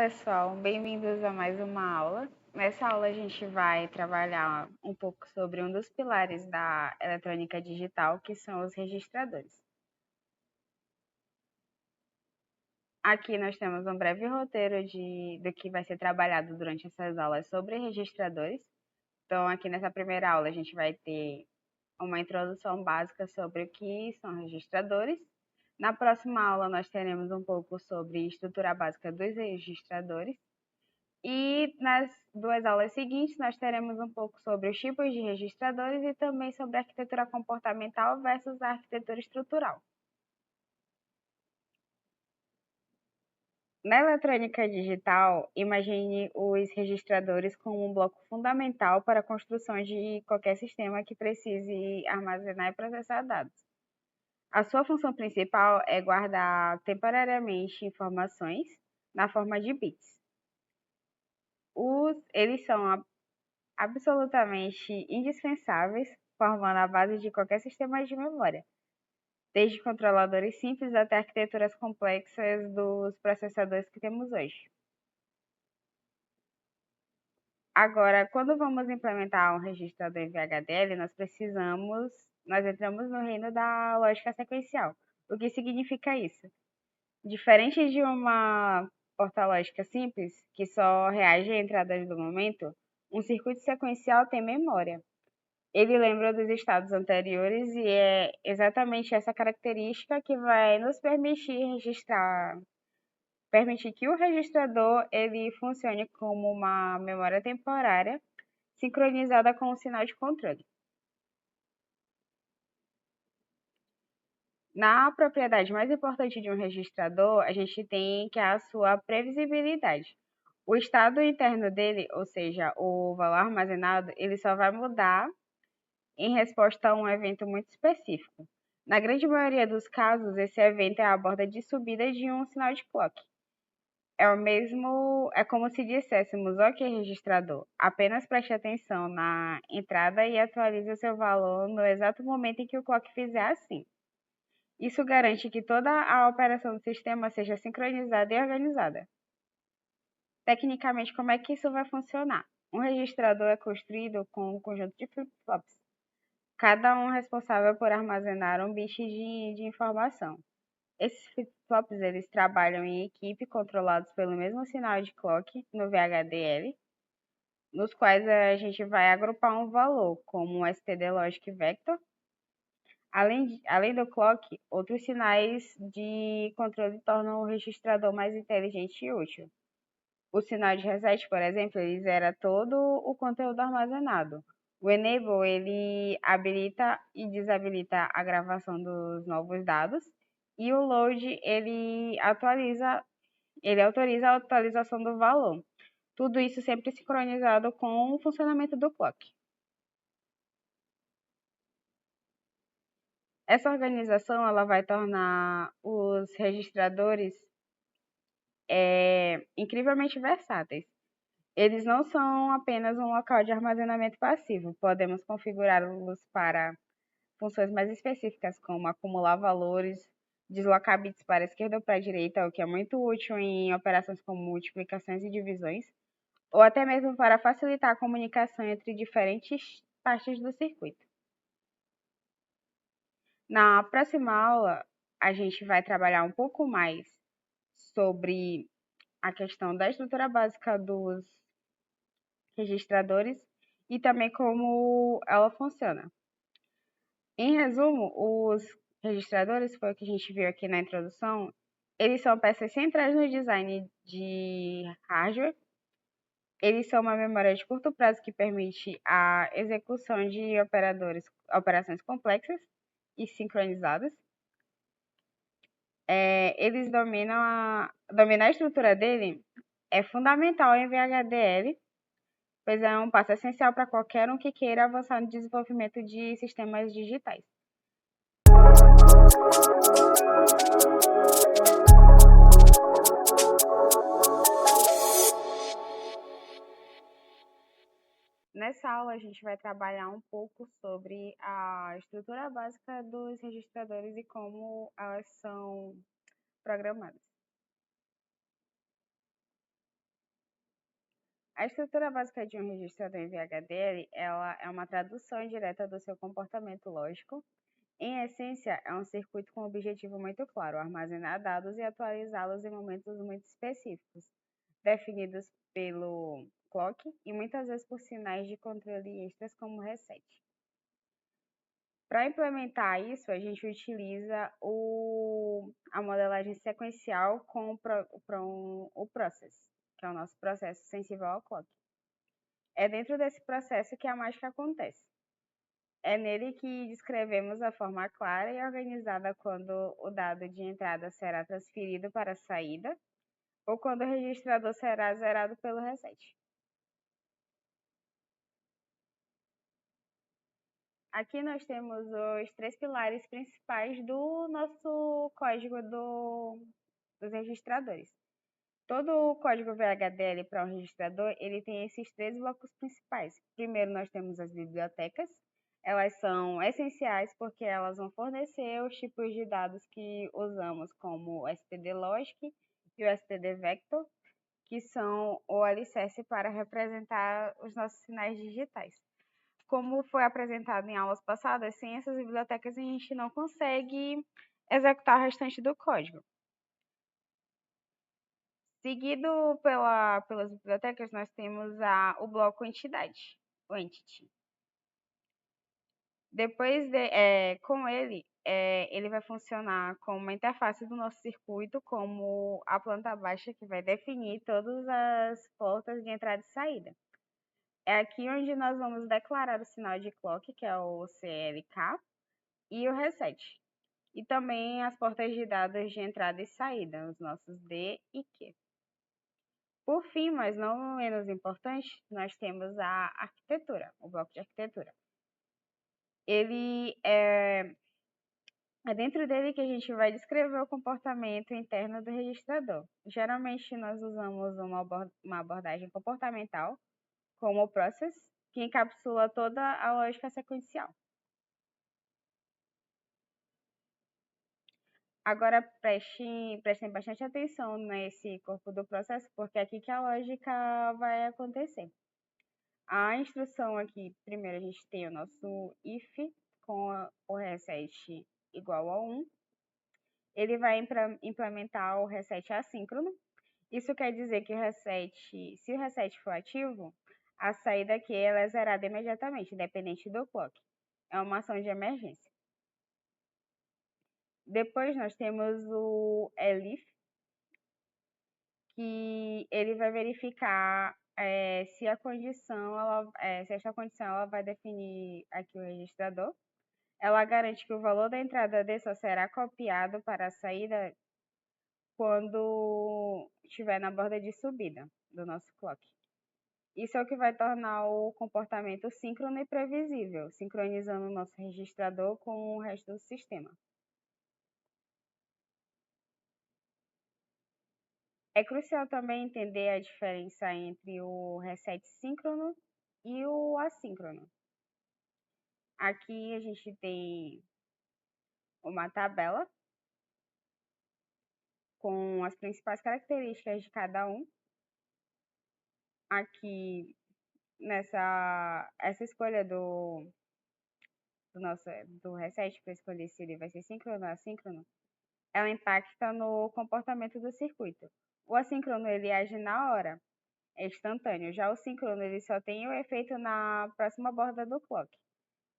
pessoal, bem-vindos a mais uma aula. Nessa aula a gente vai trabalhar um pouco sobre um dos pilares da eletrônica digital, que são os registradores. Aqui nós temos um breve roteiro do que vai ser trabalhado durante essas aulas sobre registradores. Então, aqui nessa primeira aula a gente vai ter uma introdução básica sobre o que são registradores. Na próxima aula nós teremos um pouco sobre estrutura básica dos registradores. E nas duas aulas seguintes, nós teremos um pouco sobre os tipos de registradores e também sobre a arquitetura comportamental versus a arquitetura estrutural. Na eletrônica digital, imagine os registradores como um bloco fundamental para a construção de qualquer sistema que precise armazenar e processar dados. A sua função principal é guardar temporariamente informações na forma de bits. Eles são absolutamente indispensáveis, formando a base de qualquer sistema de memória, desde controladores simples até arquiteturas complexas dos processadores que temos hoje. Agora, quando vamos implementar um registrador em VHDL, nós entramos no reino da lógica sequencial. O que significa isso? Diferente de uma porta lógica simples, que só reage a entradas do momento, um circuito sequencial tem memória. Ele lembra dos estados anteriores e é exatamente essa característica que vai nos permitir que o registrador ele funcione como uma memória temporária sincronizada com o sinal de controle. Na propriedade mais importante de um registrador, a gente tem que é a sua previsibilidade. O estado interno dele, ou seja, o valor armazenado, ele só vai mudar em resposta a um evento muito específico. Na grande maioria dos casos, esse evento é a borda de subida de um sinal de clock. É como se disséssemos, ok, registrador, apenas preste atenção na entrada e atualize o seu valor no exato momento em que o clock fizer assim. Isso garante que toda a operação do sistema seja sincronizada e organizada. Tecnicamente, como é que isso vai funcionar? Um registrador é construído com um conjunto de flip-flops, cada um responsável por armazenar um bit de informação. Esses flip-flops eles trabalham em equipe, controlados pelo mesmo sinal de clock no VHDL, nos quais a gente vai agrupar um valor, como um std logic vector. Além do clock, outros sinais de controle tornam o registrador mais inteligente e útil. O sinal de reset, por exemplo, ele zera todo o conteúdo armazenado. O enable, ele habilita e desabilita a gravação dos novos dados. E o load, ele autoriza a atualização do valor. Tudo isso sempre sincronizado com o funcionamento do clock. Essa organização ela vai tornar os registradores incrivelmente versáteis. Eles não são apenas um local de armazenamento passivo, podemos configurá-los para funções mais específicas, como acumular valores, deslocar bits para a esquerda ou para a direita, o que é muito útil em operações como multiplicações e divisões, ou até mesmo para facilitar a comunicação entre diferentes partes do circuito. Na próxima aula, a gente vai trabalhar um pouco mais sobre a questão da estrutura básica dos registradores e também como ela funciona. Em resumo, os registradores, foi o que a gente viu aqui na introdução, eles são peças centrais no design de hardware. Eles são uma memória de curto prazo que permite a execução de operações complexas e sincronizadas. Dominar a estrutura dele é fundamental em VHDL, pois é um passo essencial para qualquer um que queira avançar no desenvolvimento de sistemas digitais. Nessa aula, a gente vai trabalhar um pouco sobre a estrutura básica dos registradores e como elas são programadas. A estrutura básica de um registrador em VHDL, ela é uma tradução direta do seu comportamento lógico. Em essência, é um circuito com um objetivo muito claro: armazenar dados e atualizá-los em momentos muito específicos, definidos pelo clock e muitas vezes por sinais de controle extras como reset. Para implementar isso, a gente utiliza a modelagem sequencial com o process, que é o nosso processo sensível ao clock. É dentro desse processo que a mágica acontece. É nele que descrevemos a forma clara e organizada quando o dado de entrada será transferido para a saída ou quando o registrador será zerado pelo reset. Aqui nós temos os três pilares principais do nosso código dos registradores. Todo o código VHDL para um registrador, ele tem esses três blocos principais. Primeiro, nós temos as bibliotecas. Elas são essenciais porque elas vão fornecer os tipos de dados que usamos, como o stdlogic e o stdvector, que são o alicerce para representar os nossos sinais digitais. Como foi apresentado em aulas passadas, sem essas bibliotecas a gente não consegue executar o restante do código. Seguido pelas bibliotecas, nós temos o bloco entidade, o entity. Depois, com ele, ele vai funcionar como uma interface do nosso circuito, como a planta baixa que vai definir todas as portas de entrada e saída. É aqui onde nós vamos declarar o sinal de clock, que é o CLK, e o reset. E também as portas de dados de entrada e saída, os nossos D e Q. Por fim, mas não menos importante, nós temos a arquitetura, o bloco de arquitetura. Ele é dentro dele que a gente vai descrever o comportamento interno do registrador. Geralmente nós usamos uma abordagem comportamental, como o process, que encapsula toda a lógica sequencial. Agora prestem bastante atenção nesse corpo do processo, porque é aqui que a lógica vai acontecer. A instrução aqui, primeiro a gente tem o nosso if com o reset igual a 1. Ele vai implementar o reset assíncrono. Isso quer dizer que se o reset for ativo, a saída aqui ela é zerada imediatamente, independente do clock. É uma ação de emergência. Depois nós temos o elif, que ele vai verificar se essa condição ela vai definir aqui o registrador. Ela garante que o valor da entrada D só será copiado para a saída quando estiver na borda de subida do nosso clock. Isso é o que vai tornar o comportamento síncrono e previsível, sincronizando o nosso registrador com o resto do sistema. É crucial também entender a diferença entre o reset síncrono e o assíncrono. Aqui a gente tem uma tabela com as principais características de cada um. Aqui essa escolha do reset para escolher se ele vai ser síncrono ou assíncrono, ela impacta no comportamento do circuito. O assíncrono ele age na hora, é instantâneo. Já o síncrono ele só tem o efeito na próxima borda do clock,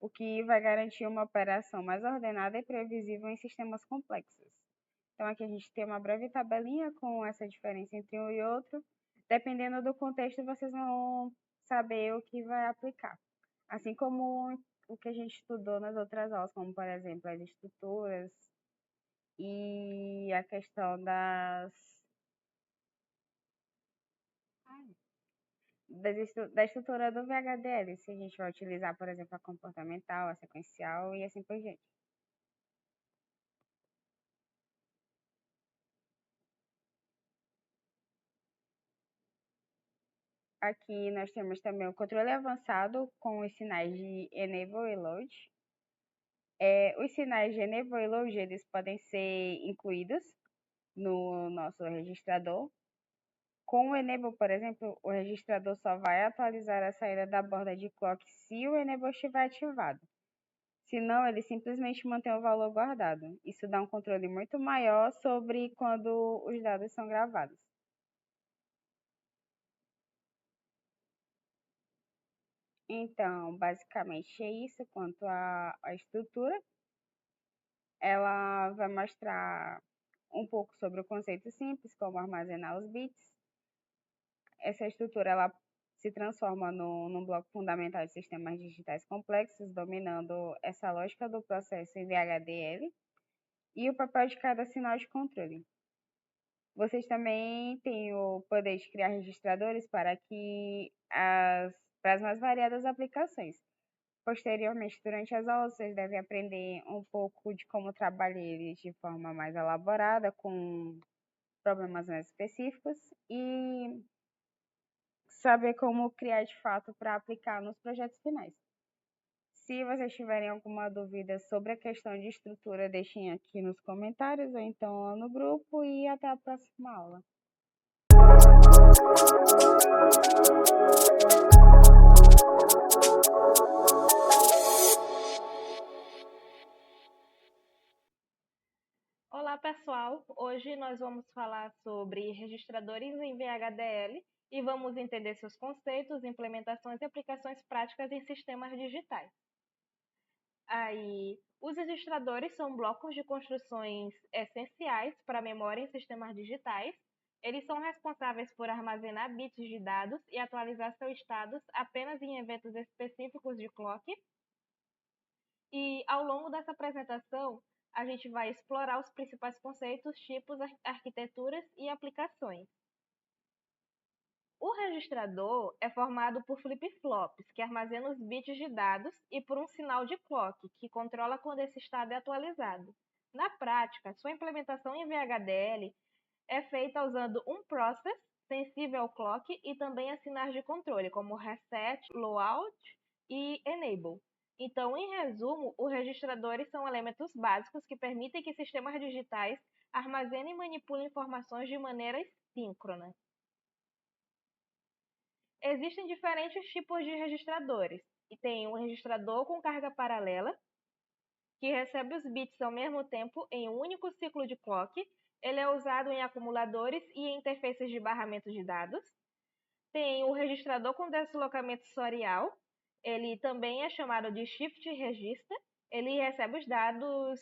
o que vai garantir uma operação mais ordenada e previsível em sistemas complexos. Então aqui a gente tem uma breve tabelinha com essa diferença entre um e outro. Dependendo do contexto, vocês vão saber o que vai aplicar. Assim como o que a gente estudou nas outras aulas, como por exemplo as estruturas e a questão da estrutura do VHDL, se a gente vai utilizar, por exemplo, a comportamental, a sequencial e assim por diante. Aqui nós temos também o controle avançado com os sinais de Enable e Load. Os sinais de Enable e Load eles podem ser incluídos no nosso registrador. Com o Enable, por exemplo, o registrador só vai atualizar a saída da borda de clock se o Enable estiver ativado. Senão, ele simplesmente mantém o valor guardado. Isso dá um controle muito maior sobre quando os dados são gravados. Então, basicamente é isso quanto à estrutura. Ela vai mostrar um pouco sobre o conceito simples, como armazenar os bits. Essa estrutura ela se transforma num bloco fundamental de sistemas digitais complexos, dominando essa lógica do processo em VHDL e o papel de cada sinal de controle. Vocês também têm o poder de criar registradores para as mais variadas aplicações. Posteriormente, durante as aulas, vocês devem aprender um pouco de como trabalhar eles de forma mais elaborada, com problemas mais específicos e saber como criar de fato para aplicar nos projetos finais. Se vocês tiverem alguma dúvida sobre a questão de estrutura, deixem aqui nos comentários ou então no grupo e até a próxima aula. Olá pessoal, hoje nós vamos falar sobre registradores em VHDL e vamos entender seus conceitos, implementações e aplicações práticas em sistemas digitais. Os registradores são blocos de construções essenciais para a memória em sistemas digitais. Eles são responsáveis por armazenar bits de dados e atualizar seus estados apenas em eventos específicos de clock. E ao longo dessa apresentação, a gente vai explorar os principais conceitos, tipos, arquiteturas e aplicações. O registrador é formado por flip-flops, que armazenam os bits de dados, e por um sinal de clock, que controla quando esse estado é atualizado. Na prática, sua implementação em VHDL é feita usando um process sensível ao clock e também a sinais de controle, como reset, logout e enable. Então, em resumo, os registradores são elementos básicos que permitem que sistemas digitais armazenem e manipulem informações de maneira síncrona. Existem diferentes tipos de registradores. E tem um registrador com carga paralela, que recebe os bits ao mesmo tempo em um único ciclo de clock. Ele é usado em acumuladores e em interfaces de barramento de dados. Tem o registrador com deslocamento sensorial. Ele também é chamado de Shift Register. Ele recebe os dados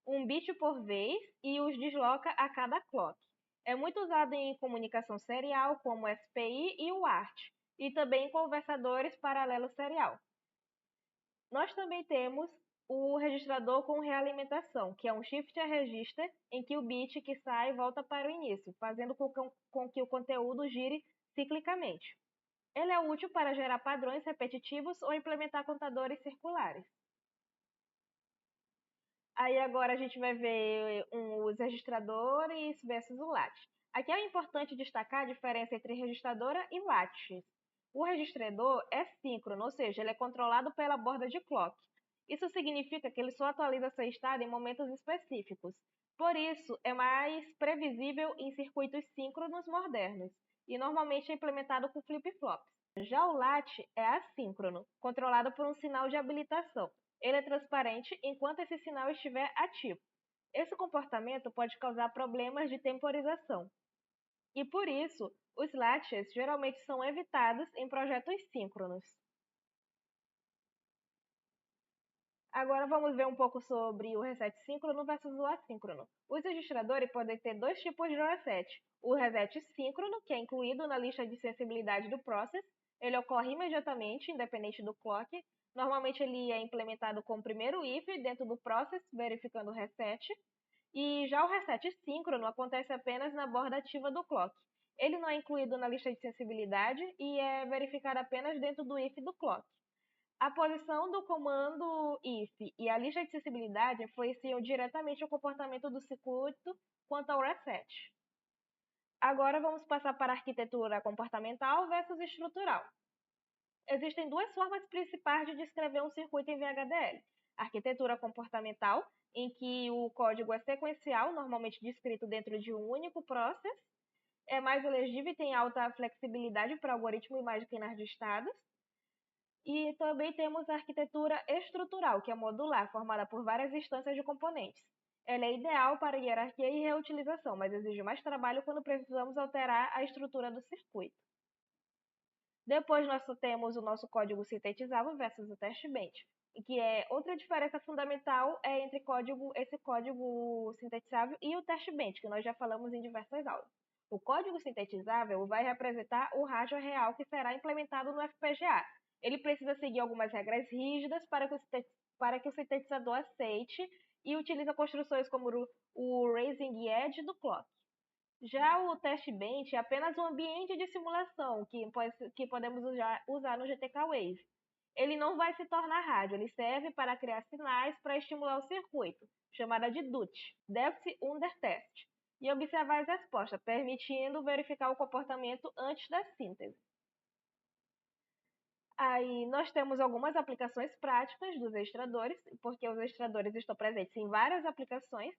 um bit por vez e os desloca a cada clock. É muito usado em comunicação serial, como SPI e o ART, e também em conversadores paralelo serial. Nós também temos o registrador com realimentação, que é um shift register, em que o bit que sai volta para o início, fazendo com que o conteúdo gire ciclicamente. Ele é útil para gerar padrões repetitivos ou implementar contadores circulares. Aí agora a gente vai ver os registradores versus o latch. Aqui é importante destacar a diferença entre registradora e latches. O registrador é síncrono, ou seja, ele é controlado pela borda de clock. Isso significa que ele só atualiza seu estado em momentos específicos. Por isso, é mais previsível em circuitos síncronos modernos e normalmente é implementado com flip-flops. Já o latch é assíncrono, controlado por um sinal de habilitação. Ele é transparente enquanto esse sinal estiver ativo. Esse comportamento pode causar problemas de temporização. E por isso, os latches geralmente são evitados em projetos síncronos. Agora vamos ver um pouco sobre o reset síncrono versus o assíncrono. Os registradores podem ter dois tipos de reset. O reset síncrono, que é incluído na lista de sensibilidade do process. Ele ocorre imediatamente, independente do clock. Normalmente ele é implementado com o primeiro if dentro do process, verificando o reset. E já o reset síncrono acontece apenas na borda ativa do clock. Ele não é incluído na lista de sensibilidade e é verificado apenas dentro do if do clock. A posição do comando if e a lista de sensibilidade influenciam diretamente o comportamento do circuito quanto ao reset. Agora vamos passar para a arquitetura comportamental versus estrutural. Existem duas formas principais de descrever um circuito em VHDL. A arquitetura comportamental, em que o código é sequencial, normalmente descrito dentro de um único process. é mais elegível e tem alta flexibilidade para algoritmo e máquinas de estados. E também temos a arquitetura estrutural, que é modular, formada por várias instâncias de componentes. Ela é ideal para hierarquia e reutilização, mas exige mais trabalho quando precisamos alterar a estrutura do circuito. Depois nós temos o nosso código sintetizável versus o teste bench, que é outra diferença fundamental entre esse código sintetizável e o teste bench, que nós já falamos em diversas aulas. O código sintetizável vai representar o hardware real que será implementado no FPGA. Ele precisa seguir algumas regras rígidas para que o sintetizador aceite e utiliza construções como o Raising Edge do clock. Já o teste bench é apenas um ambiente de simulação que podemos usar no GTK Wave. Ele não vai se tornar rádio, ele serve para criar sinais para estimular o circuito, chamada de DUT, Depth Under Test, e observar as respostas, permitindo verificar o comportamento antes da síntese. Aí nós temos algumas aplicações práticas dos registradores, porque os registradores estão presentes em várias aplicações.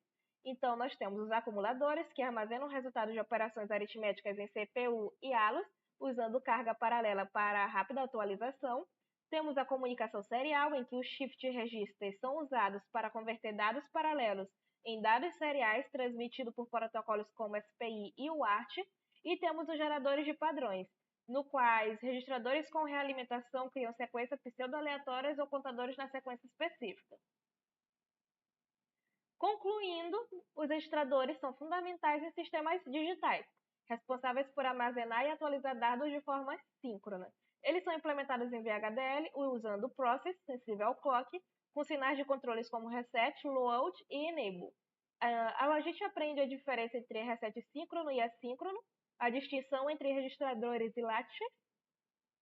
Então, nós temos os acumuladores, que armazenam resultados de operações aritméticas em CPU e ALUs, usando carga paralela para rápida atualização. Temos a comunicação serial, em que os shift registers são usados para converter dados paralelos em dados seriais transmitidos por protocolos como SPI e UART. E temos os geradores de padrões, no quais registradores com realimentação criam sequências pseudo-aleatórias ou contadores na sequência específica. Concluindo, os registradores são fundamentais em sistemas digitais, responsáveis por armazenar e atualizar dados de forma síncrona. Eles são implementados em VHDL usando o process, sensível ao clock, com sinais de controles como reset, load e enable. A gente aprende a diferença entre reset síncrono e assíncrono, a distinção entre registradores e latches,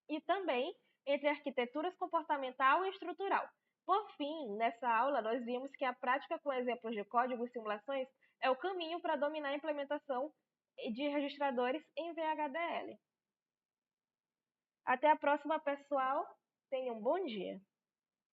e também entre arquiteturas comportamental e estrutural. Por fim, nessa aula, nós vimos que a prática com exemplos de código e simulações é o caminho para dominar a implementação de registradores em VHDL. Até a próxima, pessoal. Tenham um bom dia.